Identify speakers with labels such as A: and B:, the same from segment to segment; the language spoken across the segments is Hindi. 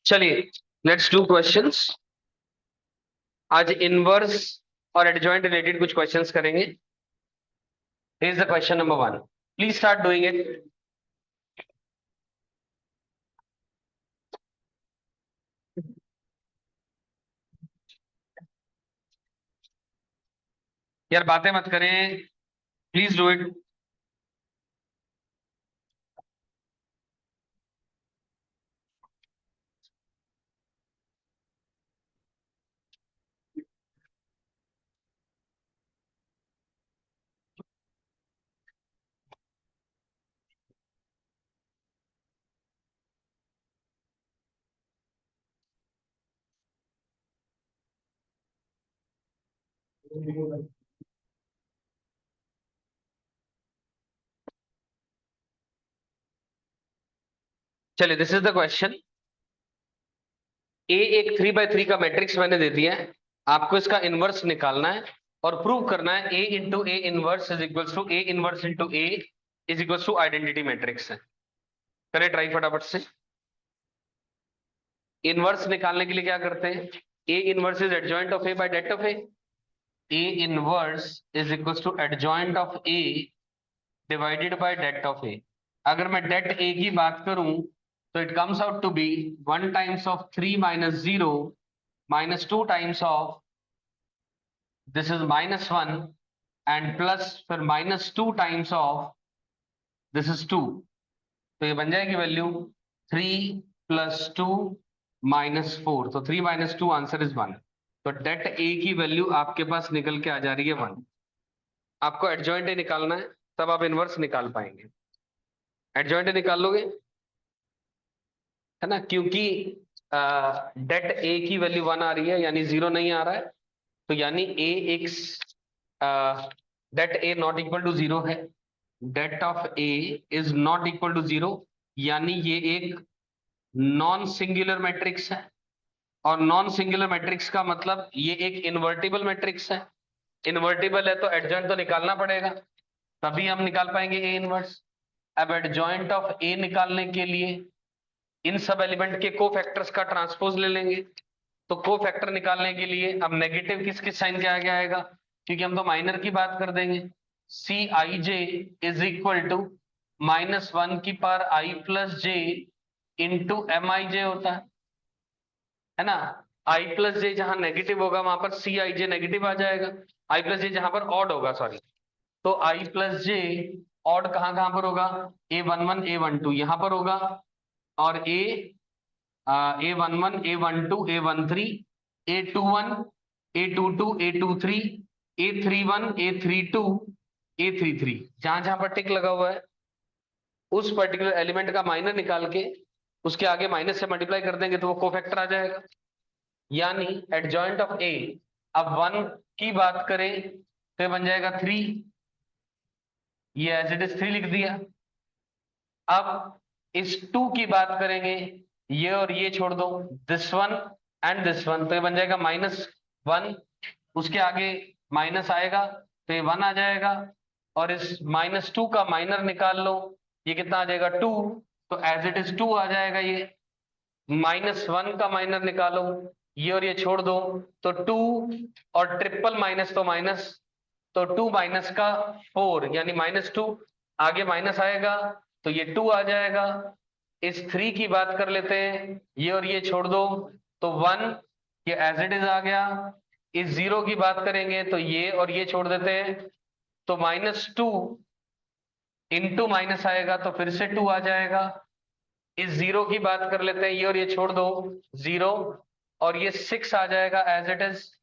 A: चलिए, लेट्स डू क्वेश्चंस। आज इनवर्स और एडजॉइंट रिलेटेड कुछ क्वेश्चंस करेंगे। Here is the question number 1। Please start doing it. यार बातें मत करें, प्लीज डू इट। चलिए, दिस इज द क्वेश्चन। ए एक 3 by 3 का मैट्रिक्स मैंने दे दिया है, आपको इसका इनवर्स निकालना है और प्रूव करना है A into A inverse is equal to A inverse into A is equal to identity matrix है। करें ट्राई फटाफट से। इनवर्स निकालने के लिए क्या करते हैं? A inverse is adjoint of A by det of A. A inverse is equal to adjoint of A divided by det of A. अगर मैं डेट ए की बात करूं तो it comes out to be 1 times of 3 minus 0 minus 2 times of this is -1 and plus फिर -2 टाइम्स ऑफ दिस इज 2। तो ये बन जाएगी वैल्यू 3 + 2 -4। तो 3 - 2 आंसर इज 1। तो डेट ए की वैल्यू आपके पास निकल के आ जा रही है 1। आपको एडजॉइंट ए निकालना है, तब आप इनवर्स निकाल पाएंगे। एडजॉइंट निकाल लोगे, है ना? क्योंकि डेट ए की वैल्यू 1 आ रही है, यानी 0 नहीं आ रहा है, तो यानी ए एक det A not equal to 0 है। Det of A is not equal to 0, यानी ये एक नॉन सिंगुलर मैट्रिक्स है। और नॉन सिंगुलर मैट्रिक्स का मतलब ये एक इन्वर्टिबल मैट्रिक्स है। इन्वर्टिबल है तो एडजॉइंट तो निकालना पड़ेगा, तभी हम निकाल पाएंगे ए इनवर्स। अब एडजॉइंट ऑफ ए निकालने के लिए इन सब एलिमेंट के कोफैक्टर्स का ट्रांसपोज ले लेंगे। तो कोफैक्टर निकालने के लिए अब नेगेटिव किस किस साइन के आगे आएगा, क्योंकि हम तो माइनर की बात कर देंगे। C I J is equal to -1 की power i + j into M I J होता है ना? i + j जहां नेगेटिव होगा वहां पर सी आई जे नेगेटिव आ जाएगा। i + j जहां पर ऑड होगा, सॉरी, तो i + j ऑड कहां कहां पर होगा? A11 A12 यहां पर होगा, और A11 A12 A13 A21 A22 A23 A31 A32 A33, जहां जहां पर टिक लगा हुआ है उस पर्टिकुलर एलिमेंट का माइनर निकाल के उसके आगे माइनस से मल्टीप्लाई कर देंगे तो वो कोफैक्टर आ जाएगा। यानी एडजॉइंट ऑफ ए, अब 1 की बात करें तो ये बन जाएगा 3, ये एज इट इज 3 लिख दिया। अब इस 2 की बात करेंगे, ये और ये छोड़ दो, this one and this one, तो ये बन जाएगा -1। उसके आगे माइनस आएगा तो ये 1 आ जाएगा, और इस -2 का माइनर निकाल लो, ये कितना आ जाएगा 2, तो एज इट इज 2 आ जाएगा। ये -1 का माइनर निकालो, ये और ये छोड़ दो, तो 2, और ट्रिपल माइनस तो माइनस, तो 2 माइनस का 4 यानी -2, आगे माइनस आएगा तो ये 2 आ जाएगा। इस 3 की बात कर लेते हैं, ये और ये छोड़ दो तो 1, ये एज इट इज आ गया। इस 0 की बात करेंगे तो ये और ये छोड़ देते हैं, तो -2 इंटू माइनस आएगा तो फिर से 2 आ जाएगा। इस 0 की बात कर लेते हैं, ये और ये छोड़ दो 0, और ये 6 आ जाएगा एज इट इज।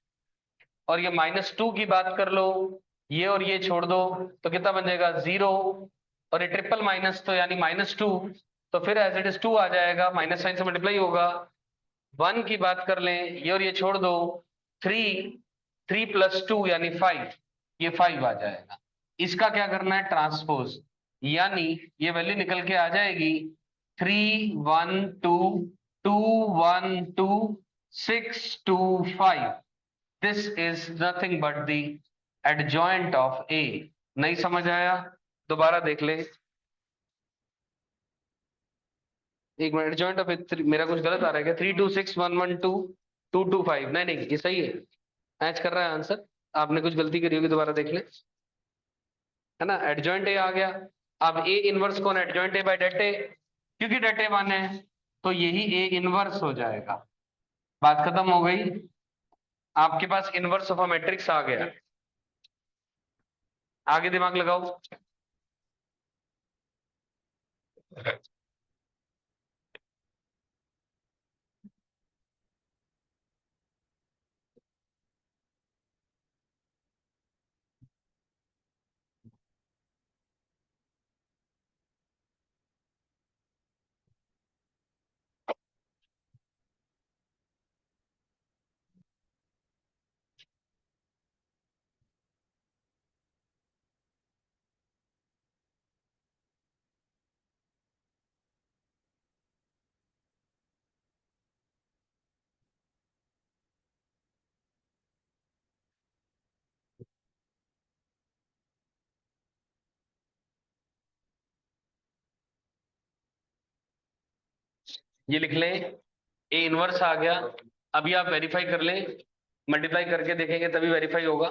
A: और ये -2 की बात कर लो, ये और ये छोड़ दो तो कितना बन जाएगा 0, और ये ट्रिपल माइनस तो यानी -2, तो फिर एज इट इज 2 आ जाएगा, माइनस साइन से मल्टीप्लाई होगा। 1 की बात कर लें, ये और ये छोड़ दो 3, 3 + 2 यानी 5, ये 5 आ जाएगा। इसका क्या करना है? ट्रांसपोज, यानी ये वैल्यू निकल के आ जाएगी 3 1 2 2 1 2 6 2 5। This is nothing but the adjoint of A. नहीं समझ आया? दोबारा देख ले। एक मिनट, एडजॉइंट ऑफ मेरा कुछ गलत आ रहा है क्या? 326 112 225, नहीं नहीं ये सही है, मैच कर रहा है आंसर। आपने कुछ गलती करी होगी, दोबारा देख ले, है ना। एडजॉइंट ए आ गया। अब ए इनवर्स कौन? एडजॉइंट ए बाय डेट ए, क्योंकि डेट ए वन है तो यही ए इनवर्स हो जाएगा। बात खत्म हो गई। आपके पास इनवर्स ऑफ अ मैट्रिक्स आ गया। आगे दिमाग लगाओ। ये लिख लें, ए इनवर्स आ गया। अभी आप वेरीफाई कर लें, मल्टीप्लाई करके देखेंगे तभी वेरीफाई होगा।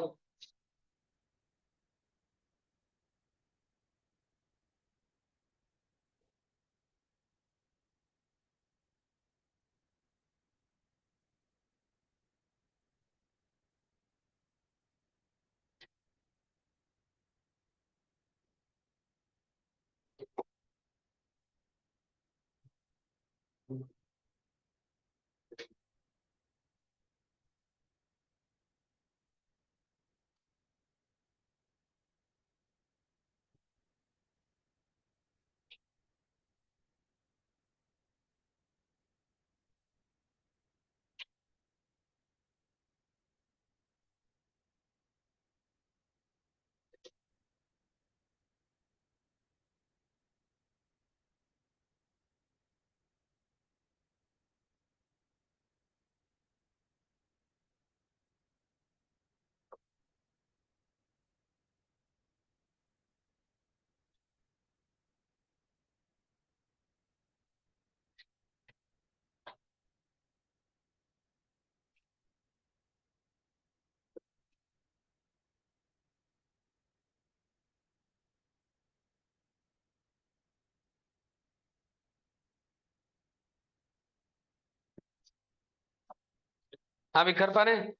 A: हाँ भी कर पा रहे हैं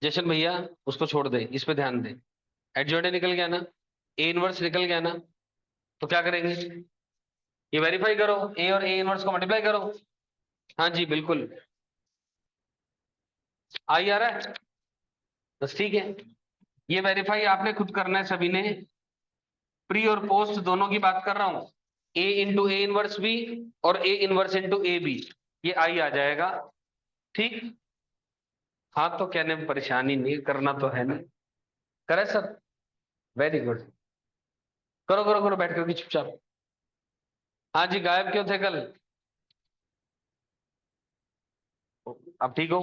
A: जशन भैया, उसको छोड़ दे, इस पे ध्यान दे। एडजॉइंट निकल गया ना, ए इनवर्स निकल गया ना, तो क्या करेंगे? ये वेरीफाई करो, ए और ए इनवर्स को मल्टीप्लाई करो। हाँ जी बिल्कुल, आई आ रहा है, बस ठीक है। ये वेरीफाई आपने खुद करना है सभी ने, प्री और पोस्ट दोनों की बात कर रहा हूं। A into A inverse B और A inverse into A B, ये आई आ जाएगा। ठीक। हाँ तो कहने में परेशानी नहीं, करना तो है नहीं। करे सर, वेरी गुड। करो करो करो, बैठ करके चुपचाप। हाँ जी, गायब क्यों थे कल? अब ठीक हो?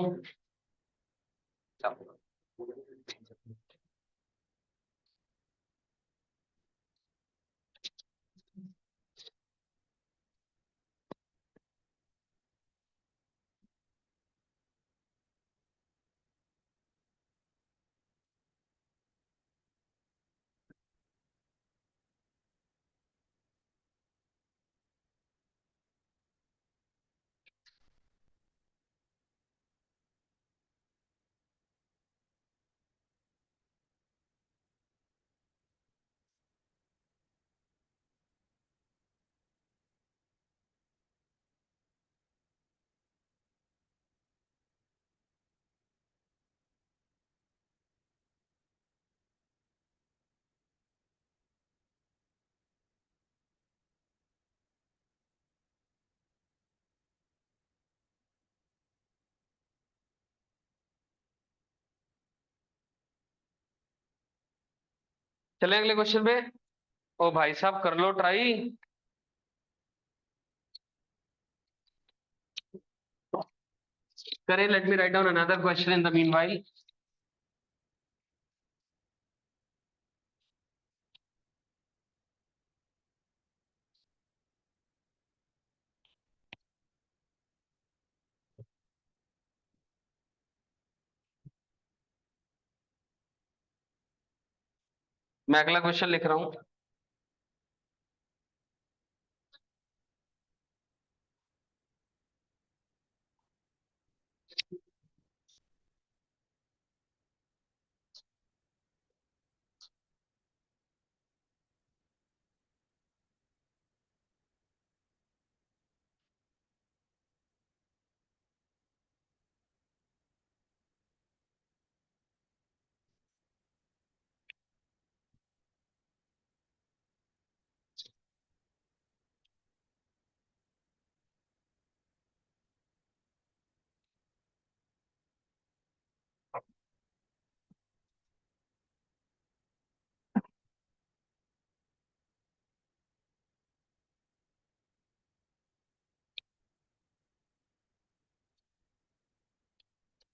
A: चले अगले क्वेश्चन पे। ओ भाई साहब कर लो ट्राई। करें, let me write down another question in the meanwhile. मैं अगला क्वेश्चन लिख रहा हूं।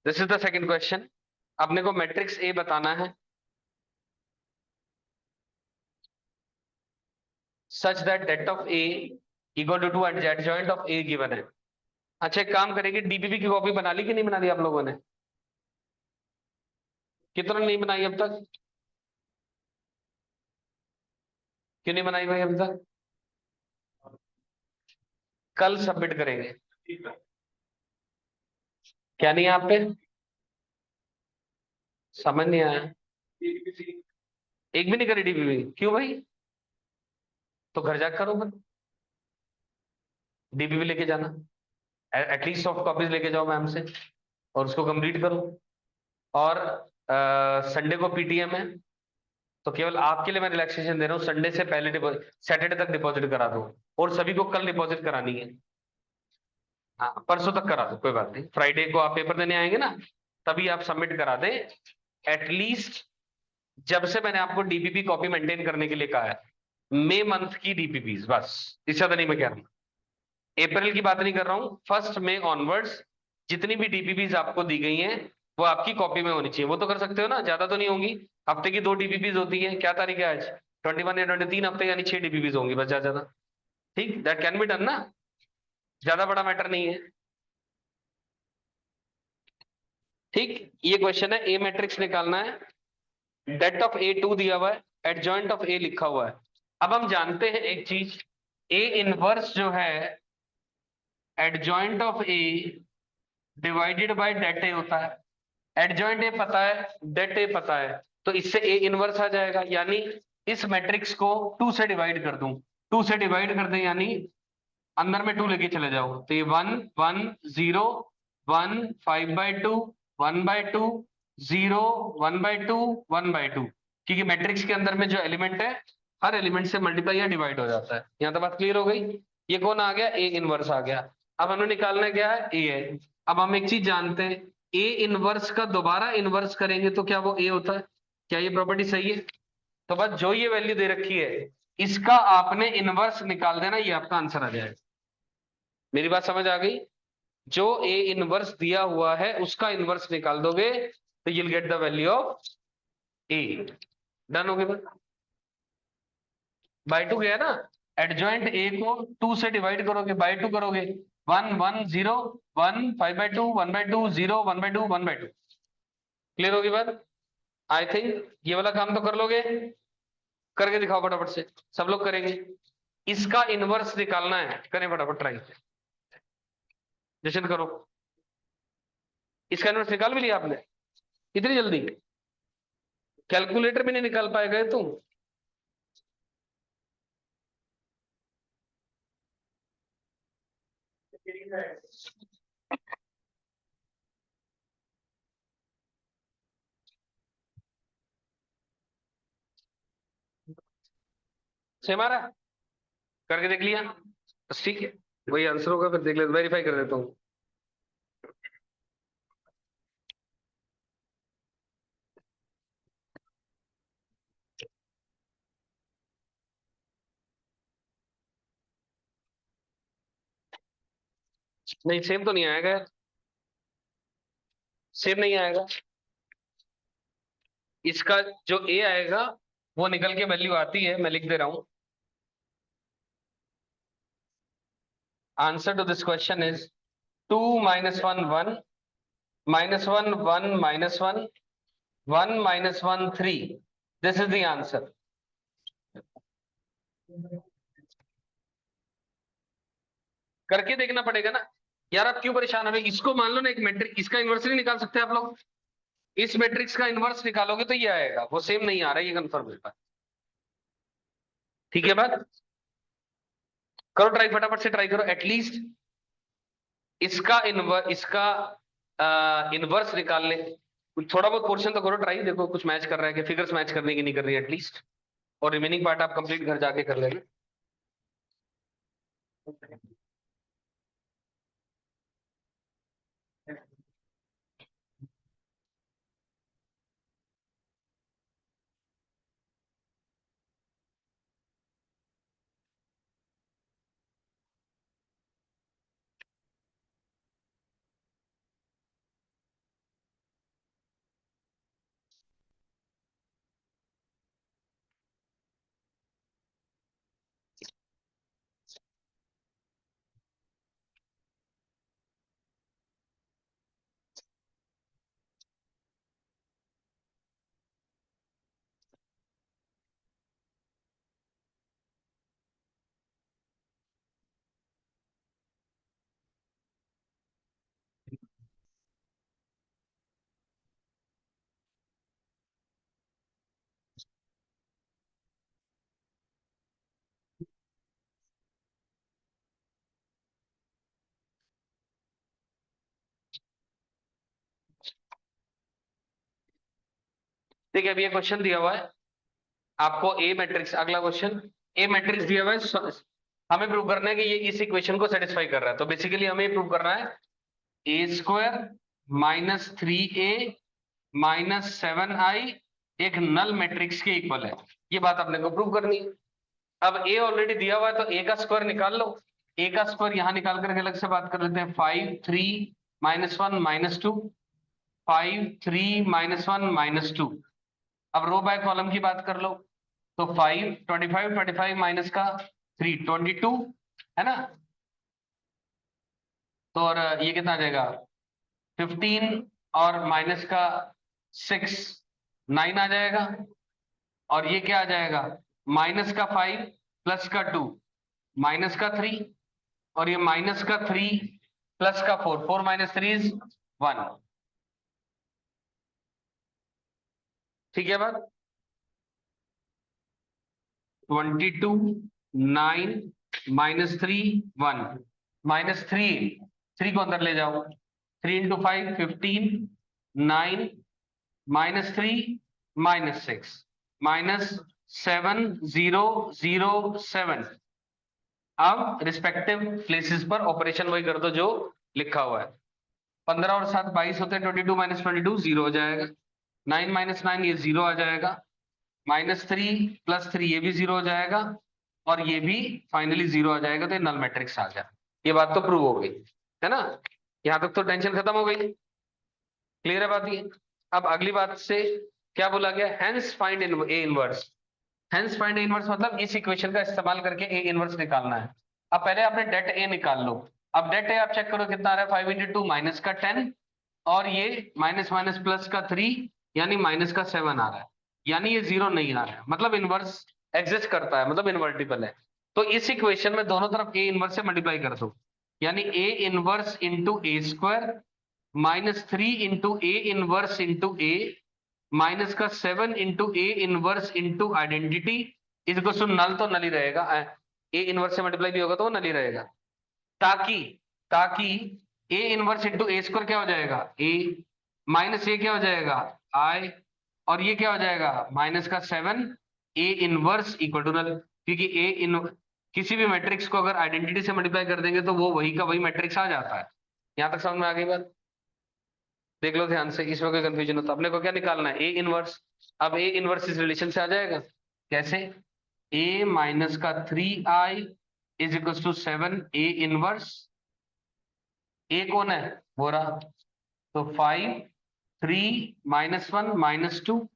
A: This is the second question. अपने को मैट्रिक्स ए बताना है such that det of A equal to 2 and adjoint of A given है। अच्छा, एक काम करेंगे, डीपीपी की कॉपी बना ली कि नहीं बना ली आप लोगों ने? कितना नहीं बनाई अब तक? क्यों नहीं बनाई भाई अभी तक? कल सबमिट करेंगे। क्या नहीं है आप पे? समझ नहीं आया? एक भी नहीं करी डीपीपी? क्यों भाई? तो घर जाकर करो फिर, डीपीपी लेके जाना, एटलीस्ट सॉफ्ट कॉपीज लेके जाओ मैम से और उसको कंप्लीट करो। और संडे को पीटीएम है, तो केवल आपके लिए मैं रिलैक्सेशन दे रहा हूँ, संडे से पहले डिपॉजिट, सैटरडे तक डिपॉजिट करा दो। और सभी को कल डिपॉजिट करानी है। हाँ, परसों तक करा दो, कोई बात नहीं। फ्राइडे को आप पेपर देने आएंगे ना, तभी आप सबमिट करा दें एटलीस्ट। जब से मैंने आपको डीपीपी कॉपी मेंटेन करने के लिए कहा है, मई मंथ की डीपीपी बस, इससे ज्यादा नहीं मैं कह रहा हूँ। अप्रैल की बात नहीं कर रहा हूँ, 1 मई ऑनवर्ड्स जितनी भी डीपीपीज आपको दी गई हैं वो आपकी कॉपी में होनी चाहिए। वो तो कर सकते हो ना, ज्यादा तो नहीं होंगी। हफ्ते की 2 डीपीपीज होती है, क्या तारीख है आज? 21 या 23 हफ्ते, यानी 6 डीपीपीज होंगी बस, ज्यादा ज्यादा। ठीक, दैट कैन बी डन ना, ज्यादा बड़ा मैटर नहीं है। ठीक, ये क्वेश्चन है, ए मैट्रिक्स निकालना है, डेट ऑफ ए 2 दिया हुआ है, एडजॉइंट ऑफ ए लिखा हुआ है। अब हम जानते हैं एक चीज, ए इनवर्स जो है adjoint of A divided by det A होता है। एडजॉइंट ए पता है, डेट ए पता है, तो इससे ए इनवर्स आ जाएगा। यानी इस मैट्रिक्स को 2 से डिवाइड कर दूं, 2 से डिवाइड कर दें, यानी अंदर में 2 लेके चले जाओ, तो ये 1 1 0 1 5/2 1/2 0 1/2 1/2, क्योंकि मैट्रिक्स के अंदर में जो एलिमेंट है हर एलिमेंट से मल्टीप्लाई या डिवाइड हो जाता है। यहां तो बात क्लियर हो गई। ये कौन आ गया? ए इनवर्स आ गया। अब हमें निकालना क्या है? ए है। अब हम एक चीज जानते हैं, ए इनवर्स का दोबारा इनवर्स करेंगे तो क्या वो ए होता है? क्या ये प्रॉपर्टी सही है? तो बस जो ये वैल्यू दे रखी है इसका आपने इनवर्स निकाल देना, ये आपका आंसर आ जाएगा। मेरी बात समझ आ गई? जो ए इनवर्स दिया हुआ है उसका इनवर्स निकाल दोगे तो you'll get the value of A. Done हो गया? बाय 2 गया ना, एडजॉइंट ए को 2 से डिवाइड करोगे, बाय 2 करोगे, 1 1 0 1 5/2 1/2 0 1/2 1/2। क्लियर होगी बात? आई थिंक ये वाला काम तो कर लोगे, करके दिखाओ फटाफट से, सब लोग करेंगे। इसका इनवर्स निकालना है, करें फटाफट ट्राई, जशन करो। इसका इनवर्स निकाल भी लिया आपने इतनी जल्दी? कैलकुलेटर भी नहीं निकाल पाएगा तुम? सेम आ रहा है? करके देख लिया? बस ठीक है, वही आंसर होगा, फिर देख ले, वेरीफाई कर देता हूँ। नहीं, सेम तो नहीं आएगा यार, सेम नहीं आएगा। इसका जो ए आएगा वो निकल के वैल्यू आती है, मैं लिख दे रहा हूं। Answer to this question is 2 -1 1 -1 1 -1 1 -1 3। This is the answer. करके देखना पड़ेगा ना यार, आप क्यों परेशान हो रहे? इसको मान लो ना एक मैट्रिक्स, इसका इन्वर्स नहीं निकाल सकते आप लोग? इस मैट्रिक्स का इन्वर्स निकालोगे तो ये आएगा, वो सेम नहीं आ रहा है, ये कंफर्म है। ठीक है बात, करो ट्राई, फटाफट से ट्राई करो एटलीस्ट इसका इनवर्स निकाल ले। थोड़ा बहुत पोर्शन तो करो ट्राई, देखो कुछ मैच कर रहा है कि फिगर्स मैच करने की नहीं कर रही है एटलीस्ट, और रिमेनिंग पार्ट आप कंप्लीट घर जाके कर लेना। देखिए अभी ये क्वेश्चन दिया हुआ है आपको, ए मैट्रिक्स, अगला क्वेश्चन, ए मैट्रिक्स दिया हुआ है, हमें प्रूव करना है कि ये इस इक्वेशन को सेटिस्फाई कर रहा है। तो बेसिकली हमें प्रूव करना है ए square minus 3a minus 7i एक नल मैट्रिक्स के इक्वल है, ये बात आपने को प्रूव करनी है। अब ए ऑलरेडी दिया हुआ है तो ए का स्क्वायर निकाल लो, ए का स्क्वायर यहां निकाल करके अलग से बात कर लेते हैं, 5 3 -1 -2, 5 3 -1 -2। अब रो बाय कॉलम की बात कर लो, तो 5 25 माइनस का 3 22 है ना, तो और ये कितना आ जाएगा 15 और माइनस का 6 9 आ जाएगा, और ये क्या आ जाएगा माइनस का 5 प्लस का 2 माइनस का 3, और ये माइनस का 3 प्लस का 4, 4 - 3 इज 1। ठीक है बात, 22 9 -3 1 -3, 3 को अंदर ले जाओ, 3 × 5 15 9 -3 -6 -7 0 0 7। अब रिस्पेक्टिव प्लेसेस पर ऑपरेशन वही कर दो जो लिखा हुआ है, 15 और 7 22 होते हैं, 22 - 22 0 हो जाएगा, 9 - 9 ये 0 आ जाएगा, -3 + 3 ये भी 0 हो जाएगा, और ये भी फाइनली 0 आ जाएगा, तो ये नल मैट्रिक्स आ गया। ये बात तो प्रूव हो गई है ना, यहां तक तो टेंशन खत्म हो गई, क्लियर है बात ये। अब अगली बात से क्या बोला गया, hence find A inverse. Hence find A inverse मतलब इस इक्वेशन का इस्तेमाल करके ए इनवर्स निकालना है। अब पहले आपने डेट ए निकाल लो, अब डेट ए आप चेक करो कितना आ रहा है, 5 × 2 माइनस का 10, और ये माइनस माइनस प्लस का 3 यानी माइनस का 7 आ रहा है, यानी ये 0 नहीं आ रहा है, मतलब इनवर्स एग्जिस्ट करता है, मतलब इनवर्टिबल है। तो इस इक्वेशन में दोनों तरफ ए इनवर्स से मल्टीप्लाई कर दो, यानी ए inverse into A square -3 into A inverse into A minus का 7 into A inverse into identity इसको सुन, नल तो नल ही रहेगा, ए इनवर्स से मल्टीप्लाई भी होगा तो वो नल ही रहेगा, ताकि ताकि ए इनवर्स इंटू ए स्क्वायर क्या हो जाएगा ए, माइनस ए क्या हो जाएगा आई, और ये क्या हो जाएगा माइनस का 7 A inverse equal to null, क्योंकि ए इन किसी भी मैट्रिक्स को अगर आइडेंटिटी से मल्टीप्लाई कर देंगे तो वो वही का वही मैट्रिक्स आ जाता है। यहां तक समझ में आ गई बात, देख लो ध्यान से, इसमें कोई कंफ्यूजन हो तो अपने को क्या निकालना है ए इनवर्स। अब ए इनवर्स इस रिलेशन से आ जाएगा, कैसे, ए माइनस का 3i is equal to 7 A inverse, A कौन है वो रहा, तो 5 3 -1 -2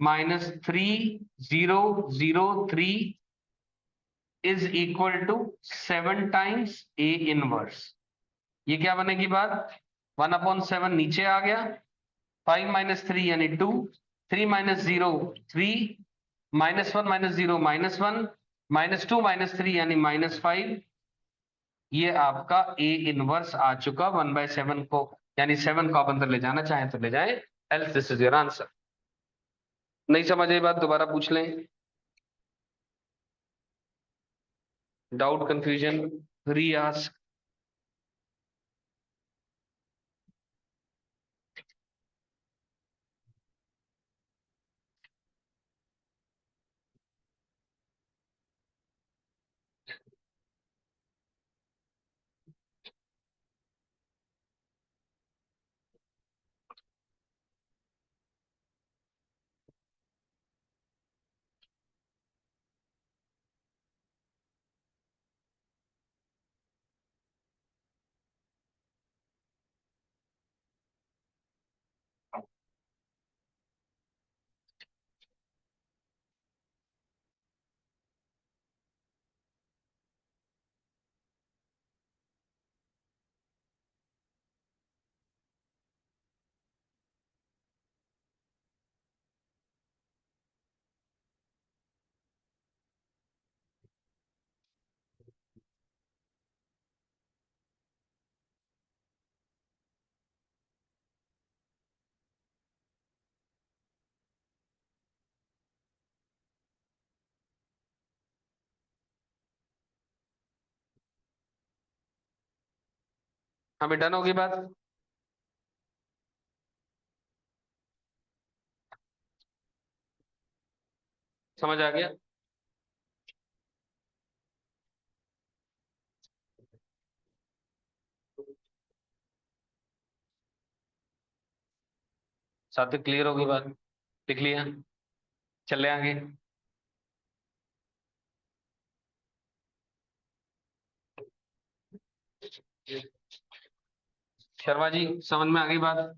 A: -3 0 0 3 is equal to 7 times A inverse. ये क्या बनेगी बात, 1/7 नीचे आ गया, 5 - 3 यानी 2, 3 - 0 3, -1 - 0 -1 -2 -3 यानी -5। ये आपका ए इनवर्स आ चुका 1/7 को, यानी 7 को आप अंदर ले जाना चाहें तो ले जाएं, else this is your answer. नहीं समझ आई बात, दोबारा पूछ लें। डाउट, कंफ्यूजन, री आस्क। हमें डन होगी बात। समझ आ गया। साथ क्लियर होगी बात। लिख लिया। चले आगे। शर्मा जी समझ में आ गई बात।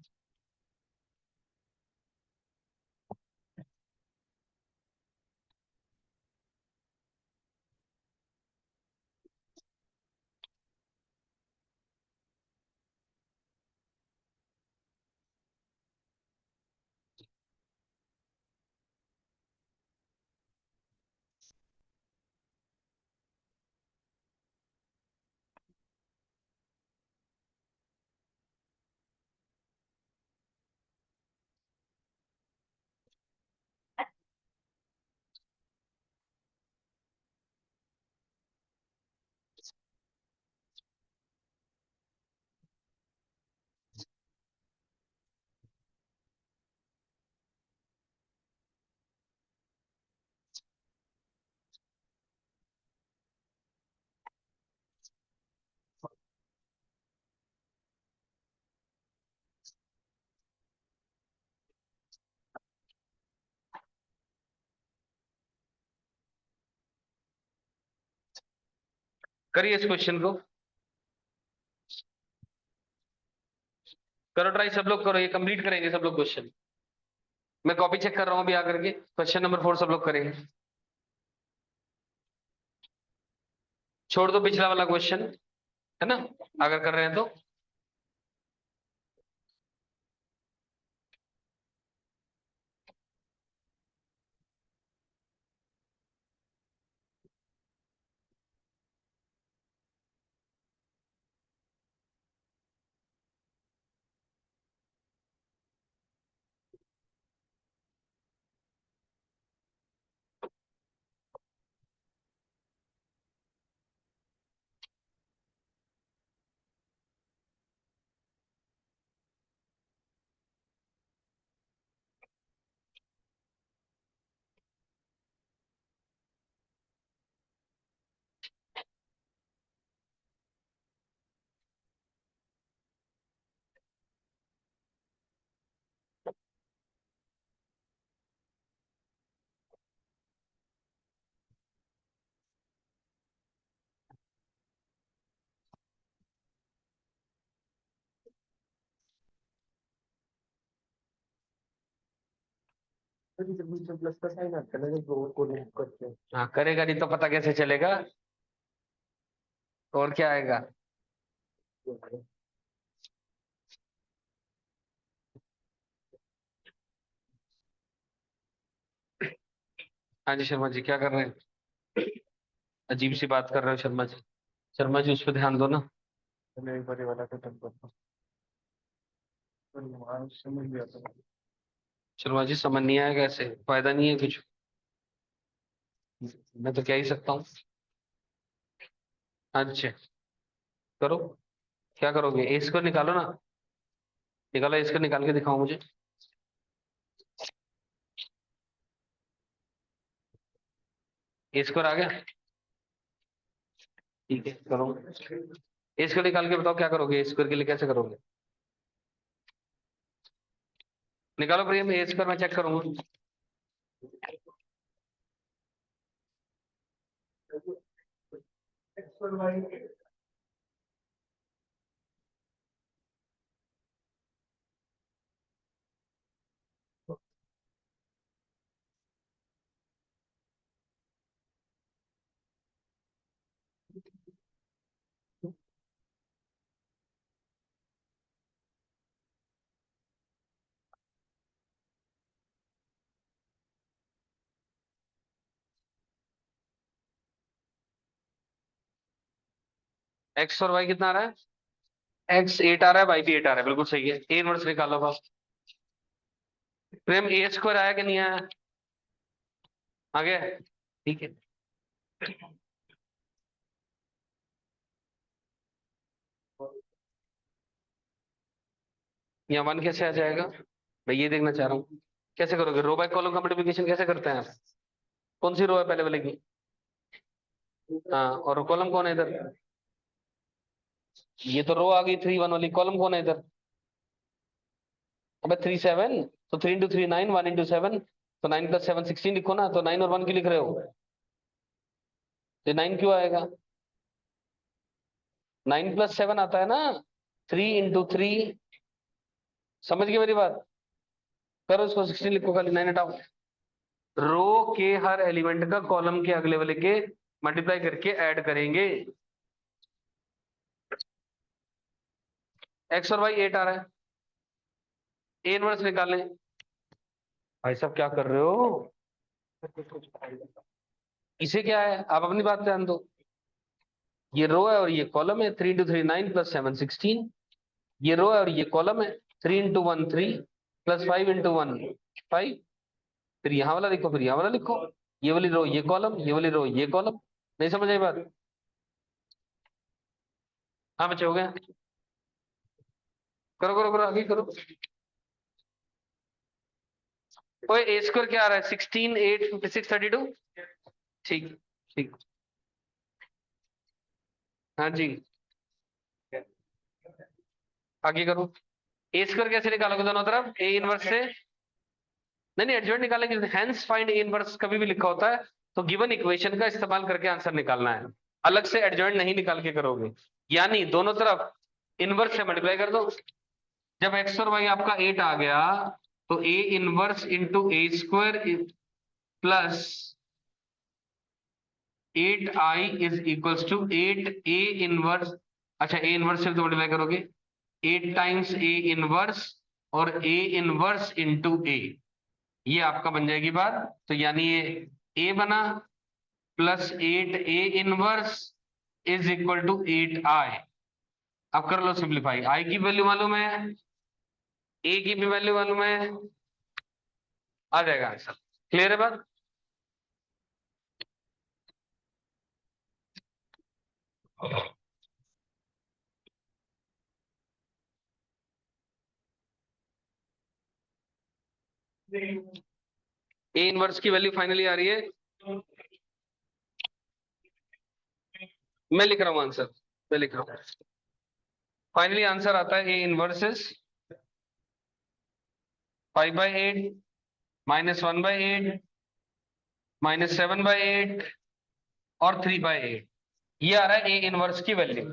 A: करिए इस क्वेश्चन को, करो ट्राई सब लोग, करो ये कंप्लीट करेंगे सब लोग क्वेश्चन। मैं कॉपी चेक कर रहा हूँ अभी आकर के। क्वेश्चन नंबर 4 सब लोग करेंगे। छोड़ दो पिछला वाला क्वेश्चन, है ना, अगर कर रहे हैं तो। हाँ करेगा, नहीं तो पता कैसे चलेगा। और क्या आएगा। हाँ जी शर्मा जी क्या कर रहे हैं। अजीब सी बात कर रहे हो शर्मा जी। शर्मा जी उस पर ध्यान दो ना। चलो एक बार ये वाला खत्म करता हूँ। समझ लिया था। शर्मा जी समझ नहीं आया कैसे, फायदा नहीं है कुछ। मैं तो क्या ही सकता हूँ। अच्छा, करो। क्या करोगे, ए स्क्वायर निकालो ना। निकालो, ए स्क्वायर निकाल के दिखाओ मुझे। ए स्क्वायर आ गया। ठीक है, करो। ए स्क्वायर निकाल के बताओ क्या करोगे, ए स्क्वायर के लिए कैसे करोगे। निकालो प्रिय, मैं ए स्क्वायर में चेक करूंगा। एक्स और वाई कितना आ रहा है। एक्स 8 आ रहा है, वाई भी 8 आ रहा है, बिल्कुल सही है। ए इनवर्स निकालो बस। प्रेम, ए स्क्वायर आया कि नहीं आया। आ गया है? ठीक है। यहाँ वन कैसे आ जाएगा। मैं ये देखना चाह रहा हूँ। कैसे करोगे, रो बाय कॉलम का मल्टीप्लिकेशन कैसे करते हैं आप। कौन सी रो है पहले वाले की। हाँ, और कॉलम कौन है इधर। ये तो रो आ गई 3 1 वाली, कॉलम कौन है इधर। अबे 3 7, तो 3 इंटू 3 9, 1 इंटू 7, तो 9 प्लस 7 16 लिखो ना, तो 9 और 1 क्यों लिख रहे हो। तो 9 क्यों आएगा। 9 प्लस 7 आता है ना। 3 इंटू 3। समझ गए मेरी बात। करो इसको, 16 लिखो, खाली 9 हटाओ। रो के हर एलिमेंट का कॉलम के अगले वाले के मल्टीप्लाई करके ऐड करेंगे। एक्स और वाई 8 आ रहा है। ए इनवर्स निकालें। भाई साहब क्या कर रहे हो। इसे क्या है, आप अपनी बात ध्यान दो। ये रो है और ये कॉलम है, 3 इंटू 3 9 प्लस 7 16। ये रो है और ये कॉलम है, 3 इंटू 1 3 प्लस 5 इंटू 1 5। फिर यहाँ वाला लिखो, फिर यहाँ वाला लिखो। ये वाली रो ये कॉलम, ये वाली रो ये कॉलम। नहीं समझ आई बात। हाँ बच्चे, हो गया। करो करो करो, आगे करो। ओए ए स्क्वायर क्या आ रहा है, 16 8 56 32। ठीक। ठीक। हाँ जी। आगे करो। ए स्क्वायर कैसे निकालोगे दोनों तरफ, ए इनवर्स से। नहीं नहीं, एडजॉइंट निकालेंगे, हेंस फाइंड ए इनवर्स कभी भी लिखा होता है तो गिवन इक्वेशन का इस्तेमाल करके आंसर निकालना है। अलग से एडजॉइंट नहीं निकाल के करोगे। यानी दोनों तरफ इनवर्स से मल्टीप्लाई कर दो। जब एक्स और वाई आपका 8 आ गया, तो A inverse into A square plus 8i is equals to 8 A inverse. अच्छा, ए इनवर्स से तो मल्टीप्लाई करोगे, 8 टाइम्स ए इनवर्स और ए इनवर्स इंटू ए। ये आपका बन जाएगी बात। तो यानी ये ए बना, plus 8 A inverse is equal to 8i। अब कर लो सिंप्लीफाई, आई की वैल्यू मालूम है, ए की भी वैल्यू मालूम है, आ जाएगा आंसर। क्लियर है बात। ए इनवर्स की वैल्यू फाइनली आ रही है। मैं लिख रहा हूँ आंसर, मैं लिख रहा हूँ। फाइनली आंसर आता है ए इनवर्सेस 5/8 -1/8 -7/8 और 3/8। ये आ रहा है ए इनवर्स की वैल्यू।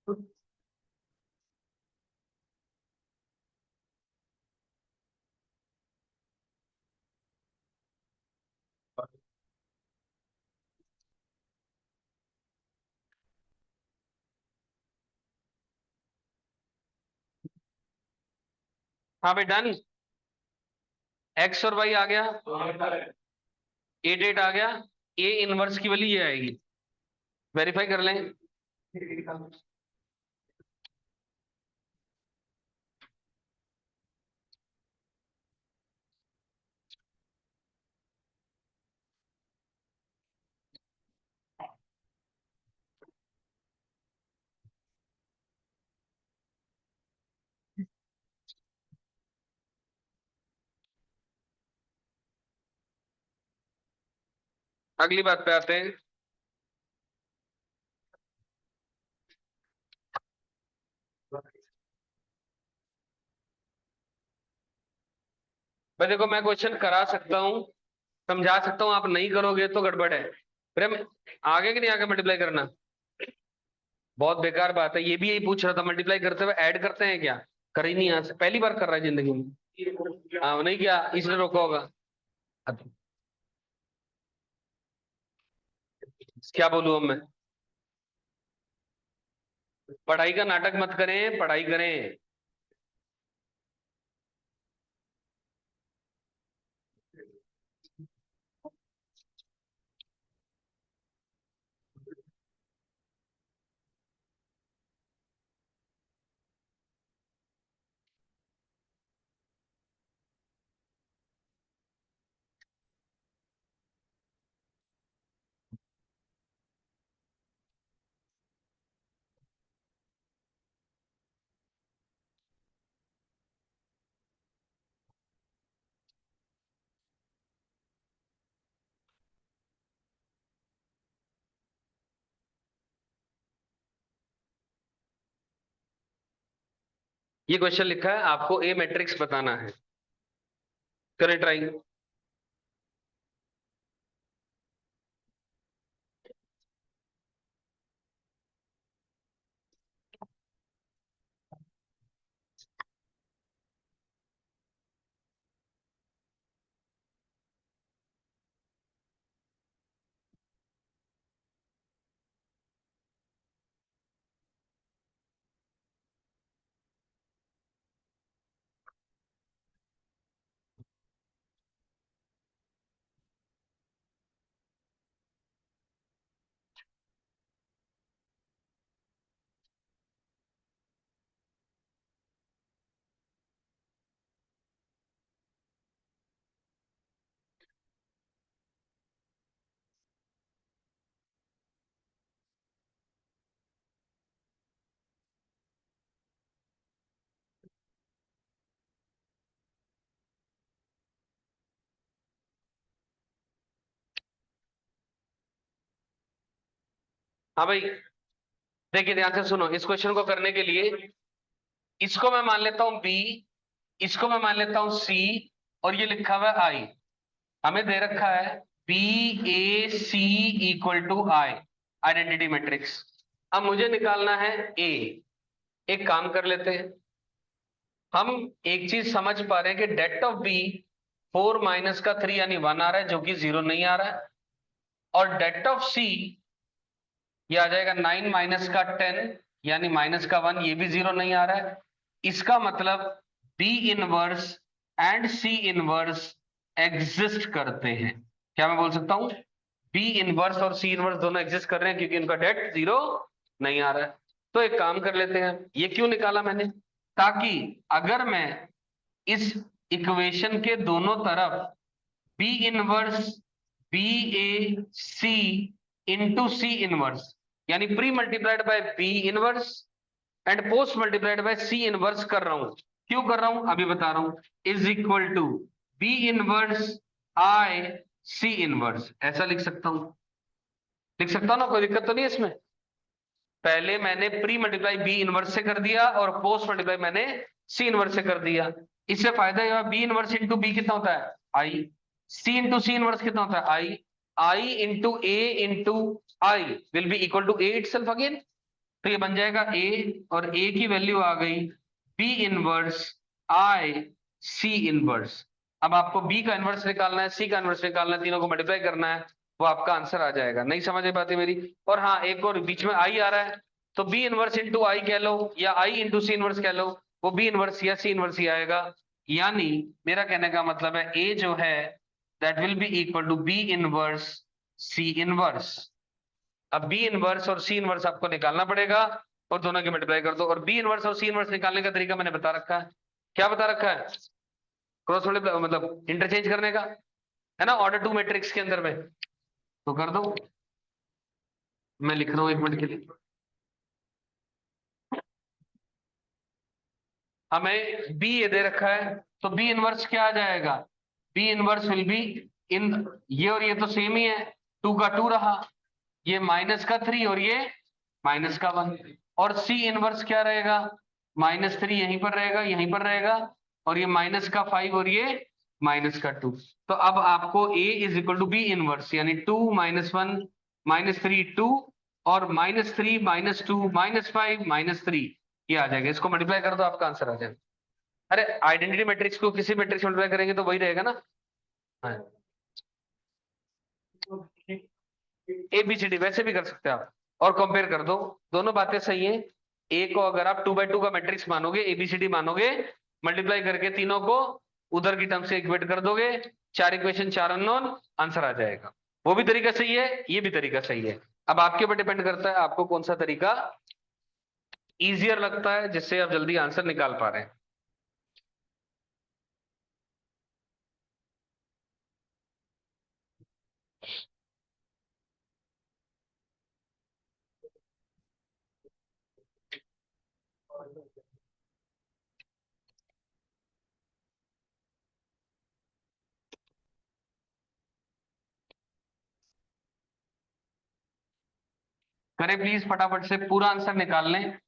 A: हाँ भाई डन। एक्स और वाई आ गया, 8 आ गया। ए इनवर्स की वैल्यू ये आएगी, वेरीफाई कर लें। अगली बात पे आते हैं। भाई देखो, मैं क्वेश्चन करा सकता हूँ, समझा सकता हूँ, आप नहीं करोगे तो गड़बड़ है। प्रेम, आगे कि नहीं आगे मल्टीप्लाई करना? बहुत बेकार बात है। ये भी यही पूछ रहा था, मल्टीप्लाई करते हुए ऐड करते हैं क्या? कर ही नहीं, आज पहली बार कर रहा है जिंदगी में। हाँ नहीं किया इसलिए रोका होगा। अब क्या बोलूं अब मैं? पढ़ाई का नाटक मत करें, पढ़ाई करें। ये क्वेश्चन लिखा है, आपको ए मैट्रिक्स बताना है। करें ट्राई। हाँ भाई, देखिए ध्यान से सुनो। इस क्वेश्चन को करने के लिए इसको मैं मान लेता हूं बी, इसको मैं मान लेता हूं सी, और ये लिखा हुआ है आई। हमें दे रखा है B A C equal to I, identity matrix. अब मुझे निकालना है ए। एक काम कर लेते हैं, हम एक चीज समझ पा रहे हैं कि डेट ऑफ बी 4 माइनस का 3 यानी 1 आ रहा है, जो कि 0 नहीं आ रहा है। और डेट ऑफ सी ये आ जाएगा 9 माइनस का 10 यानी माइनस का 1, ये भी 0 नहीं आ रहा है। इसका मतलब B inverse and C inverse exist करते हैं। क्या मैं बोल सकता हूं? बी इनवर्स और सी इनवर्स दोनों एग्जिस्ट कर रहे हैं, क्योंकि इनका डेट 0 नहीं आ रहा है। तो एक काम कर लेते हैं, ये क्यों निकाला मैंने? ताकि अगर मैं इस इक्वेशन के दोनों तरफ B inverse B A C into C inverse, यानी pre multiplied by B inverse and post multiplied by C inverse कर रहा हूं। क्यों कर रहा हूं अभी बता रहा हूं। Is equal to B inverse I C inverse, ऐसा लिख सकता हूं। लिख सकता हूं ना, कोई दिक्कत तो नहीं है इसमें। पहले मैंने प्री मल्टीप्लाई बी इनवर्स से कर दिया और पोस्ट मल्टीप्लाई मैंने सी इनवर्स से कर दिया। इससे फायदा यह बी इनवर्स इंटू बी कितना होता है? आई। सी इंटू सी इनवर्स कितना होता है? I. I into A into I will be equal to A itself again. तो ये बन जाएगा ए, और ए की वैल्यू आ गई B inverse I C inverse. अब आपको बी का इनवर्स निकालना है, सी का इनवर्स निकालना है, तीनों को मल्टीप्लाई करना है, वो आपका आंसर आ जाएगा। नहीं समझ में पाती मेरी? और हाँ, एक और बीच में आई आ रहा है, तो बी इनवर्स इंटू आई कह लो, या आई इंटू सी इनवर्स कह लो, वो बी इनवर्स या सी इनवर्स ही आएगा। यानी मेरा कहने का मतलब है ए जो है that will be equal to B inverse C inverse. अब बी इनवर्स और सी इनवर्स आपको निकालना पड़ेगा, और दोनों की मल्टीप्लाई कर दो। और बी इनवर्स और सी इनवर्स निकालने का तरीका मैंने बता रखा है। क्या बता रखा है? क्रॉस मल्टीप्लाई, मतलब इंटरचेंज करने का, है ना, ऑर्डर टू मैट्रिक्स के अंदर में। तो कर दो, मैं लिख रहा हूं 1 मिनट के लिए। हमें बी ये दे रखा है, तो बी इनवर्स क्या आ जाएगा? B inverse will be in, ये और ये तो सेम ही है, 2 का 2 रहा, ये -3 और ये -1। और सी इनवर्स क्या रहेगा? -3 यहीं पर रहेगा, यहीं पर रहेगा, और ये -5 और ये -2। तो अब आपको A is equal to B inverse, यानी 2 -1 -3 2, और -3 -2 -5 -3, ये आ जाएगा। इसको मल्टीप्लाई कर दो, आपका आंसर आ जाएगा। अरे आइडेंटिटी मैट्रिक्स को किसी मैट्रिक्स मल्टीप्लाई करेंगे तो वही रहेगा ना। हाँ, ABCD वैसे भी कर सकते हैं आप, और कंपेयर कर दो, दोनों बातें सही है। ए को अगर आप 2 बाई 2 का मैट्रिक्स मानोगे, ABCD मानोगे, मल्टीप्लाई करके तीनों को उधर की टर्म से इक्वेट कर दोगे, 4 इक्वेशन 4 अननोन, आंसर आ जाएगा। वो भी तरीका सही है, ये भी तरीका सही है। अब आपके ऊपर डिपेंड करता है आपको कौन सा तरीका इजियर लगता है, जिससे आप जल्दी आंसर निकाल पा रहे हैं। करें प्लीज, फटाफट से पूरा आंसर निकाल लें।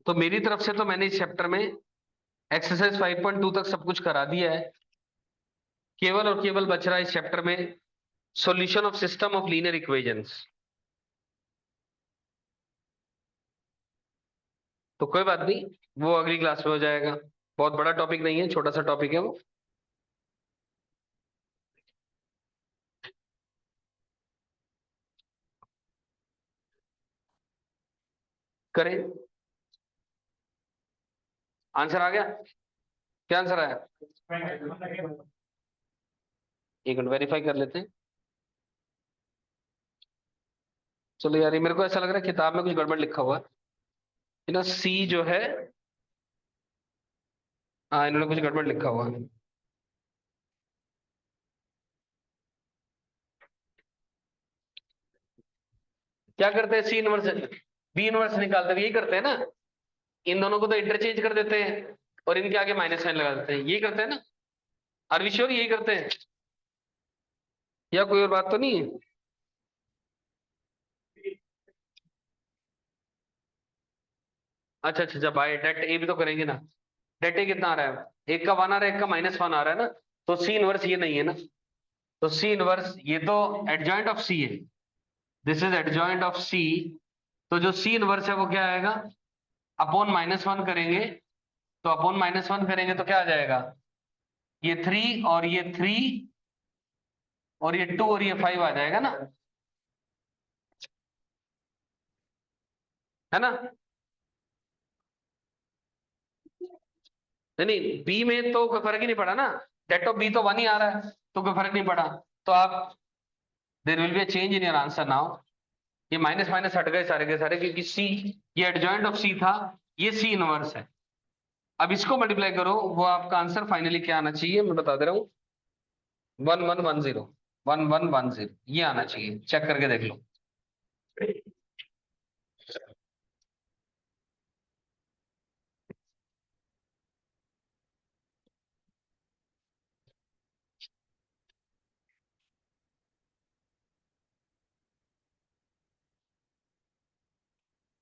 A: तो मेरी तरफ से तो मैंने इस चैप्टर में एक्सरसाइज 5.2 तक सब कुछ करा दिया है। केवल और केवल बच रहा है इस चैप्टर में solution of system of linear equations. तो कोई बात नहीं, वो अगली क्लास में हो जाएगा। बहुत बड़ा टॉपिक नहीं है, छोटा सा टॉपिक है वो। करें। आंसर आ गया? क्या आंसर आया? 1 मिनट वेरीफाई कर लेते हैं। चलो यार, ये मेरे को ऐसा लग रहा है किताब में कुछ गड़बड़ लिखा हुआ है ना। सी जो है, हाँ इन्होंने कुछ गड़बड़ लिखा हुआ है। क्या करते हैं? सी इनवर्स बी इनवर्स निकालते हैं, यही करते हैं ना। इन दोनों को तो इंटरचेंज कर देते हैं, और इनके आगे -साइन लगा देते हैं, यही करते हैं ना। आर वी श्योर यही करते हैं, या कोई और बात तो नहीं है? अच्छा अच्छा, जब बाय डेट ए भी तो करेंगे ना। डेट ए कितना आ रहा है? एक का 1 आ रहा है, एक का -1 आ रहा है ना। तो सी इनवर्स ये नहीं है ना। तो सी इनवर्स ये तो एडजॉइंट ऑफ सी है, दिस इज एडजॉइंट ऑफ सी। तो जो सी इनवर्स है वो क्या आएगा? अपॉन -1 करेंगे, तो अपॉन -1 करेंगे तो क्या आ जाएगा? ये 3 और ये 3 और ये 2 और ये 5 आ जाएगा ना, है ना? नहीं नहीं, बी में तो कोई फर्क ही नहीं पड़ा ना। डेट ऑफ बी तो 1 ही आ रहा है, तो कोई फर्क नहीं पड़ा। तो आप, there will be a change in your answer now. ये माइनस माइनस हट गए सारे के सारे, क्योंकि सी ये एडजॉइंट ऑफ सी था, ये सी इनवर्स है। अब इसको मल्टीप्लाई करो, वो आपका आंसर फाइनली क्या आना चाहिए मैं बता दे रहा हूं, 1110, 1110 ये आना चाहिए, चेक करके देख लो।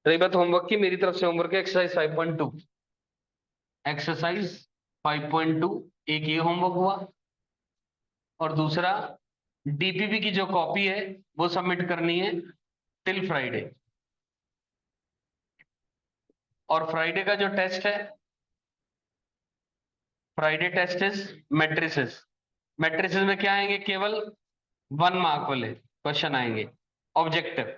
A: रही बात होमवर्क की, मेरी तरफ से होमवर्क है एक्सरसाइज 5.2। एक्सरसाइज 5.2, एक ये होमवर्क हुआ, और दूसरा डीपीपी की जो कॉपी है वो सबमिट करनी है टिल फ्राइडे। और फ्राइडे का जो टेस्ट है, Friday test is matrices. Matrices में क्या आएंगे, केवल 1 मार्क वाले क्वेश्चन आएंगे, ऑब्जेक्टिव।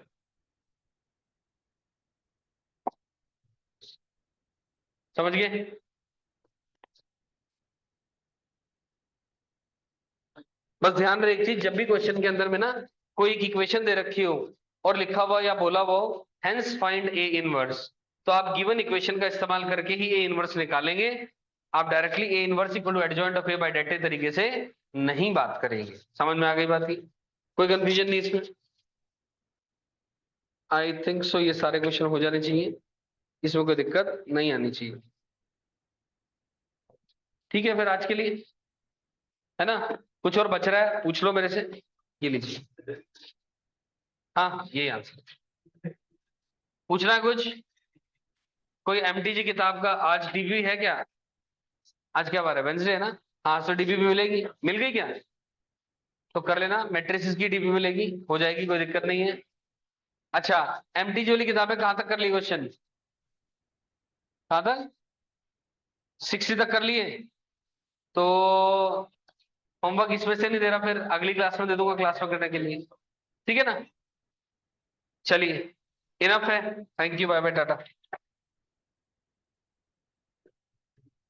A: समझ गए? बस ध्यान रहे एक चीज, जब भी क्वेश्चन के अंदर में ना कोई एक इक्वेशन दे रखी हो और लिखा हुआ या बोला हुआ हो हेंस फाइंड ए इनवर्स, तो आप गिवन इक्वेशन का इस्तेमाल करके ही ए इनवर्स निकालेंगे। आप directly A inverse equal to adjoint of A by डेटे तरीके से नहीं बात करेंगे। समझ में आ गई बात की? कोई कंफ्यूजन नहीं इसमें? आई थिंक सो ये सारे क्वेश्चन हो जाने चाहिए, इसमें कोई दिक्कत नहीं आनी चाहिए। ठीक है फिर आज के लिए, है ना? कुछ और बच रहा है पूछ लो मेरे से, ये लीजिए। हाँ यही आंसर। पूछना है कुछ? कोई एमटीजी किताब का आज डीबी है क्या? आज क्या बार है, वेंसडे है ना? हाँ तो डीबी मिलेगी, मिल गई क्या? तो कर लेना, मैट्रिसेस की डीबी मिलेगी, हो जाएगी, कोई दिक्कत नहीं है। अच्छा, एमटीजी वाली किताबें कहाँ तक कर ली क्वेश्चन? कहाँ तक? 60 तक कर लिए? तो होमवर्क इसमें से नहीं दे रहा, फिर अगली क्लास में दे दूंगा क्लास में करने के लिए। ठीक है ना? चलिए, इनफ है। Thank you, bye bye, Tata.